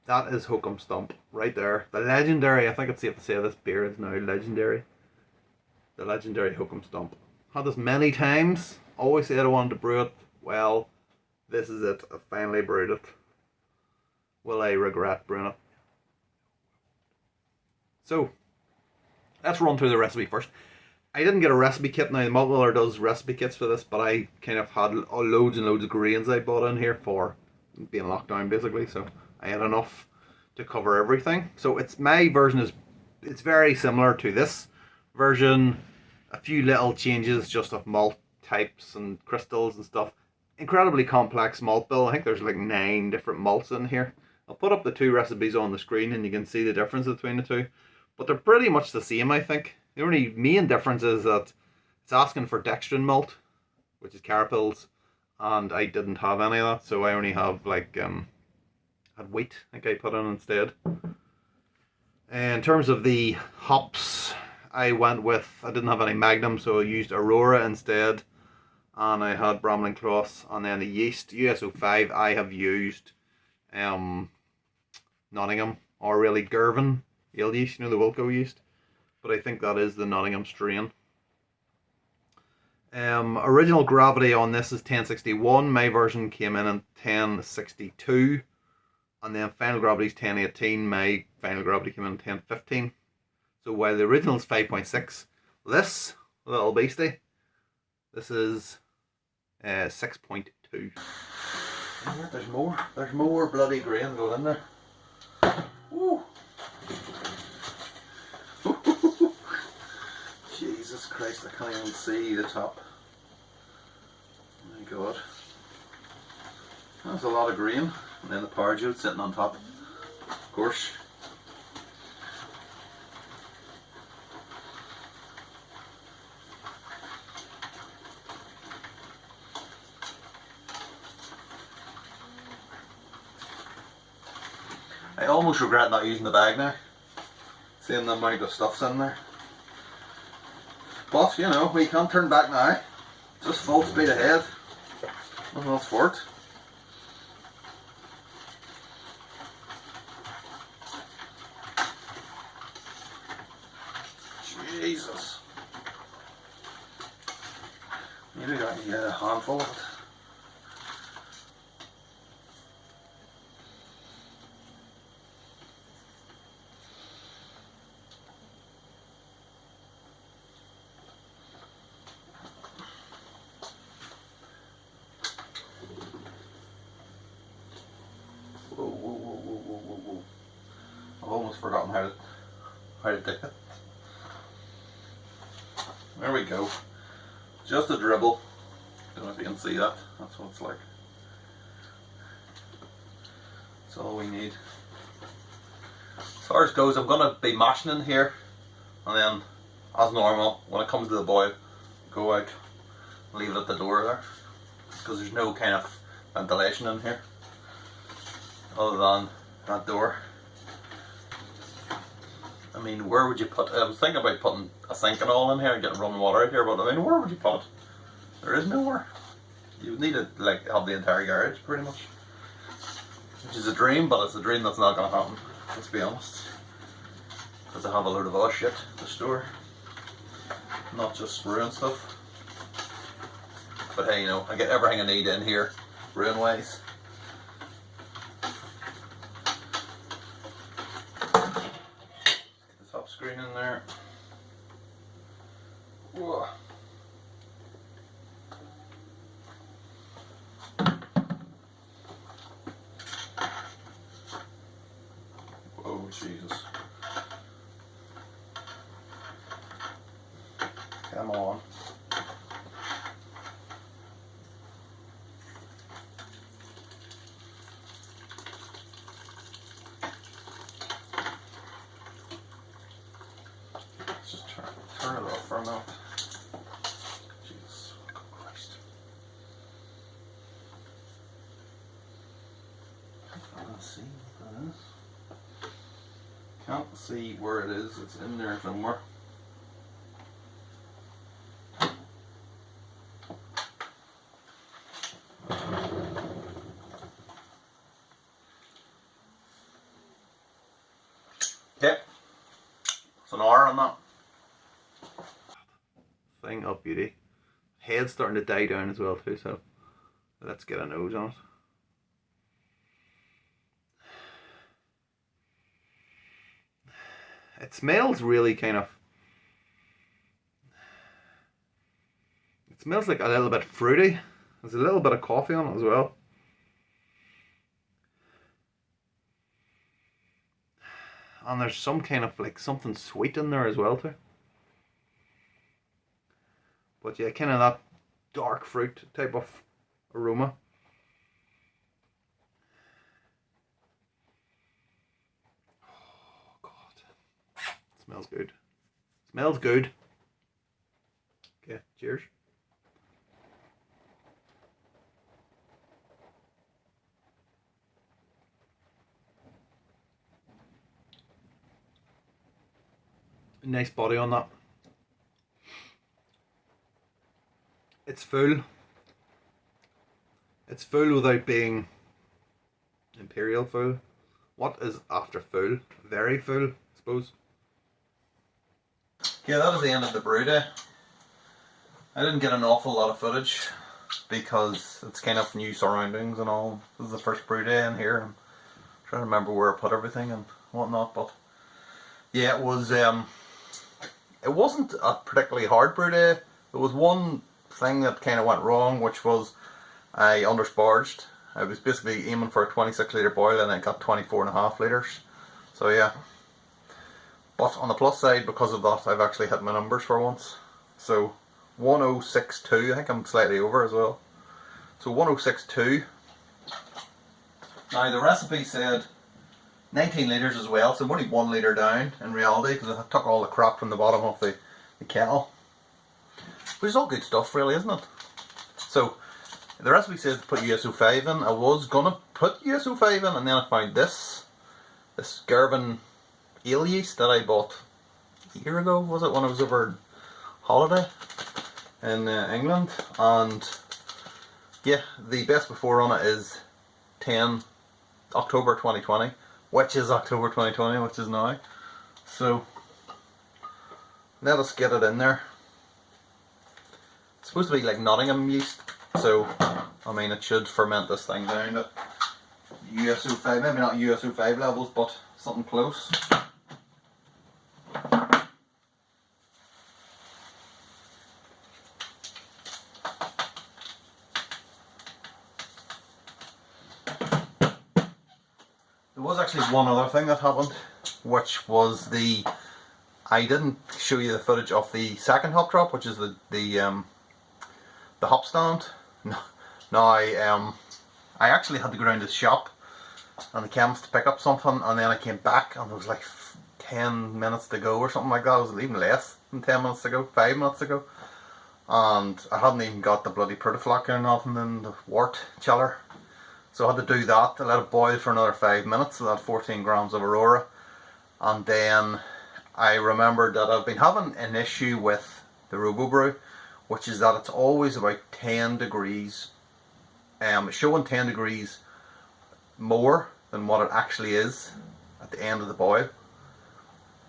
That is Hokum Stomp right there. The legendary, I think it's safe to say this beer is now legendary. The legendary Hokum Stomp. Had this many times. Always said I wanted to brew it. Well, this is it. I finally brewed it. Will I regret brewing it? So, let's run through the recipe first. I didn't get a recipe kit. Now, the MacLeod does recipe kits for this, but I kind of had loads and loads of grains I bought in here for being locked down, basically. So, I had enough to cover everything. So, my version is it's very similar to this version. A few little changes just of malt types and crystals and stuff. Incredibly complex malt bill. I think there's like 9 different malts in here. I'll put up the 2 recipes on the screen and you can see the difference between the 2. But they're pretty much the same, I think. The only main difference is that it's asking for dextrin malt, which is carapils, and I didn't have any of that, so I only have like had wheat. I think I put in instead. In terms of the hops, I didn't have any Magnum, so I used Aurora instead, and I had Bramlin Cross, and then the yeast USO5 I have used Nottingham, or really Girvan ale yeast, the Wilco yeast. But I think that is the Nottingham strain. Original gravity on this is 1061. My version came in at 1062. And then final gravity is 1018. My final gravity came in at 1015. So while the original is 5.6, this little beastie, this is 6.2. There's more bloody grain going in there. Woo! Jesus Christ, I can't even see the top. Oh my God. That's a lot of grain. And then the power juice sitting on top. Of course. I almost regret not using the bag now. Seeing the amount of stuff's in there. But, we can't turn back now. Just full speed ahead. Nothing else for it. Jesus. Maybe I can get a handful of it. Whoa. I've almost forgotten how to do it. There we go. Just a dribble. Don't know if you can see that. That's what it's like. That's all we need. As far as goes, I'm going to be mashing in here, and then, as normal, when it comes to the boil, go out, leave it at the door there, because there's no kind of ventilation in here, other than that door. I mean, where would you put, I was thinking about putting a sink and all in here and getting running water out here, but I mean, where would you put it? There is nowhere. You would need to have the entire garage pretty much. Which is a dream, but it's a dream that's not going to happen, let's be honest. Because I have a load of other shit to store. Not just brewing stuff. But hey, I get everything I need in here, brewing wise. Screen in there. Whoa. Whoa, Jesus. Come on. Turn it off for a minute. Jesus Christ. Can't see what that is. Can't see where it is. It's in there somewhere. Okay, it's an hour on that. Thing up beauty. Head's starting to die down as well too, so let's get a nose on it. It smells really kind of... It smells like a little bit fruity. There's a little bit of coffee on it as well. And there's some kind of like something sweet in there as well too. But yeah, kind of that dark fruit type of aroma. Oh God, smells good. Smells good. Okay, cheers. Nice body on that. It's full. It's full without being imperial full. What is after full? Very full, I suppose. Yeah, that was the end of the brew day. I didn't get an awful lot of footage because it's kind of new surroundings and all. This is the first brew day in here. I'm trying to remember where I put everything and whatnot, but yeah, it wasn't a particularly hard brew day. There was one thing that kind of went wrong, which was I undersparged. I was basically aiming for a 26 litre boil and I got 24.5 litres. So yeah. But on the plus side, because of that, I've actually hit my numbers for once. So 1062, I think I'm slightly over as well. So 1062. Now the recipe said 19 litres as well, so I'm only 1 litre down in reality because I took all the crap from the bottom of the kettle. Which is all good stuff really, isn't it? So the recipe says to put USO5 in. I was gonna put USO5 in and then I found this Gerben ale yeast that I bought a year ago, was it, when I was over holiday in England, and yeah, the best before on it is 10 October 2020, which is October 2020, which is now. So let us get it in there. It's supposed to be like Nottingham yeast, so I mean it should ferment this thing down to USO5, maybe not USO5 levels, but something close. There was actually one other thing that happened, which was I didn't show you the footage of the second hop drop, which is the hop stand. Now I actually had to go down to the shop and the chemist to pick up something, and then I came back and there was like 10 minutes to go or something like that. It was even less than 10 minutes to go, 5 minutes to go, and I hadn't even got the bloody Protaflock or nothing in the wort chiller. So I had to do that. I let it boil for another 5 minutes, so that 14 grams of Aurora. And then I remembered that I've been having an issue with the RoboBrew, which is that it's always about 10 degrees, showing 10 degrees more than what it actually is at the end of the boil,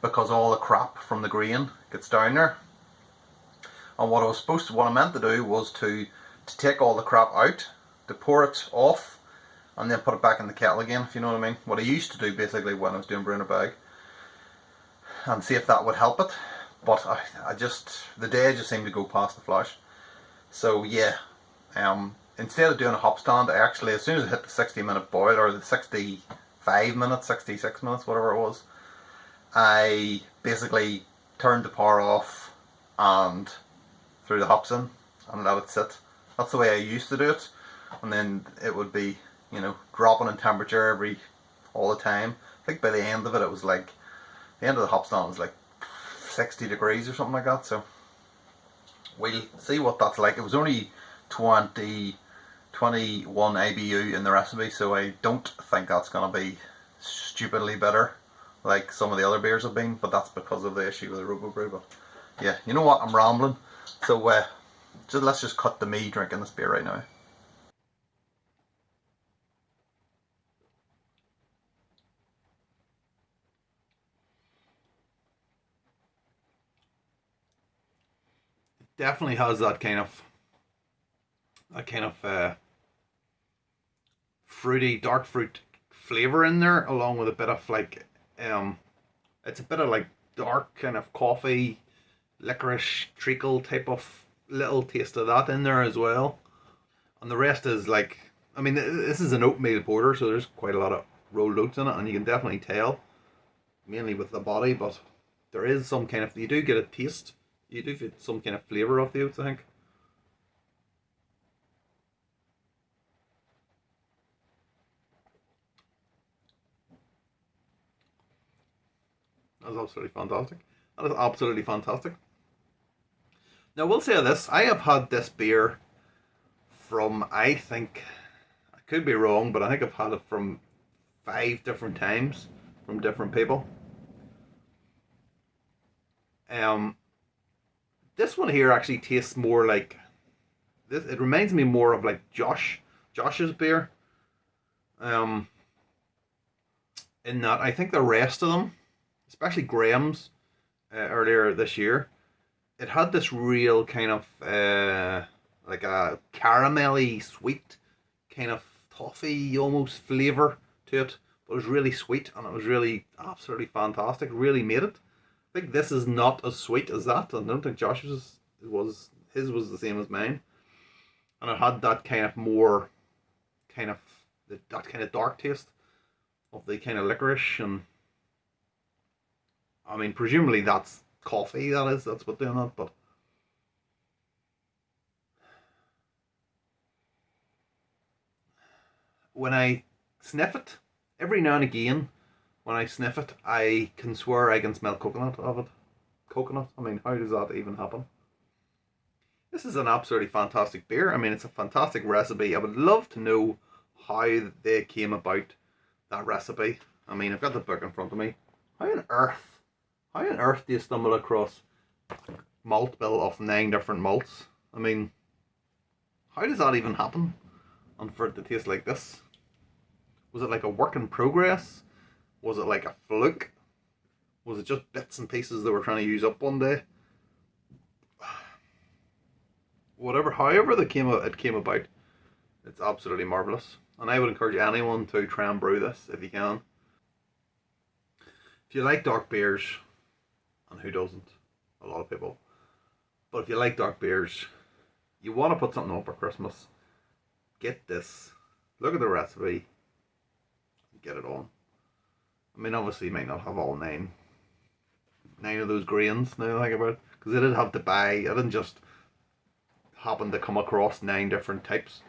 because all the crap from the grain gets down there. And what I meant to do was to take all the crap out, to pour it off, and then put it back in the kettle again, if you know what I mean. What I used to do basically when I was doing brew in a bag, and see if that would help it. But the day just seemed to go past the flash. So yeah, instead of doing a hop stand, I actually, as soon as I hit the 60-minute boil, or the 65 minutes, 66 minutes, whatever it was, I basically turned the power off and threw the hops in and let it sit. That's the way I used to do it, and then it would be, you know, dropping in temperature all the time. I think by the end of it, it was like, the end of the hop stand was like 60 degrees or something like that. So we'll see what that's like. It was only 21 IBU in the recipe, so I don't think that's going to be stupidly bitter like some of the other beers have been, but that's because of the issue with the RoboBrew. But yeah, you know what, I'm rambling, so let's just cut to me drinking this beer right now. definitely has that kind of fruity, dark fruit flavor in there, along with a bit of like it's a bit of like dark kind of coffee, licorice treacle type of little taste of that in there as well. And the rest is like, I mean, this is an oatmeal porter, so there's quite a lot of rolled oats in it, and you can definitely tell, mainly with the body, but there is some kind of, you do get a taste, you do get some kind of flavour of the oats, I think. That's absolutely fantastic. That is absolutely fantastic. Now, I will say this, I have had this beer from, I think, I could be wrong, but I think I've had it from 5 different times from different people. This one here actually tastes more like this. It reminds me more of like Josh's beer. Um, in that I think the rest of them, especially Graham's earlier this year, it had this real kind of like a caramelly sweet kind of toffee almost flavor to it. But it was really sweet and it was really absolutely fantastic. Really made it. I think this is not as sweet as that. I don't think Josh's was his was the same as mine, and it had that kind of more kind of that kind of dark taste of the kind of licorice, and I mean presumably that's coffee. That's what doing that, but when I sniff it, every now and again, when I sniff it, I can swear I can smell coconut of it. Coconut? I mean, how does that even happen? This is an absolutely fantastic beer. I mean, it's a fantastic recipe. I would love to know how they came about that recipe. I mean, I've got the book in front of me. How on earth do you stumble across malt bill of 9 different malts? I mean, how does that even happen? And for it to taste like this? Was it like a work in progress? Was it like a fluke? Was it just bits and pieces they were trying to use up one day? Whatever, however it came about, it's absolutely marvellous. And I would encourage anyone to try and brew this if you can. If you like dark beers, and who doesn't? A lot of people. But if you like dark beers, you want to put something on for Christmas, get this. Look at the recipe. Get it on. I mean, obviously, you might not have all nine of those grains now I think about it, because I did have to buy. I didn't just happen to come across 9 different types.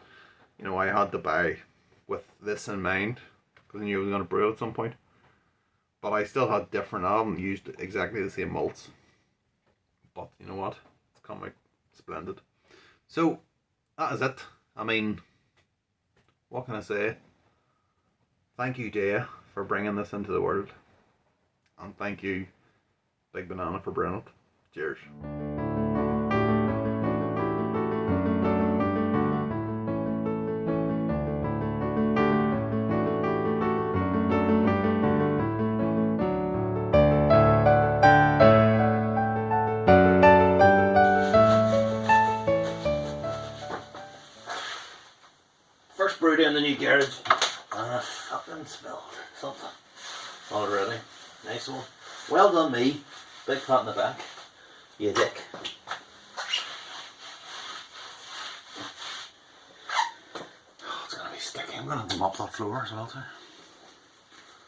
You know, I had to buy with this in mind because I knew I was going to brew it at some point. But I still had different. I haven't used exactly the same malts. But you know what? It's come out splendid. So that is it. I mean, what can I say? Thank you, Jaya, for bringing this into the world. And thank you, Big Banana, for brewing it. Cheers. First brewed in the new garage, and I fucking smelled something already. Nice one. Well done, me. Big pat in the back. You dick. Oh, it's gonna be sticky. I'm gonna have to mop that floor as well too.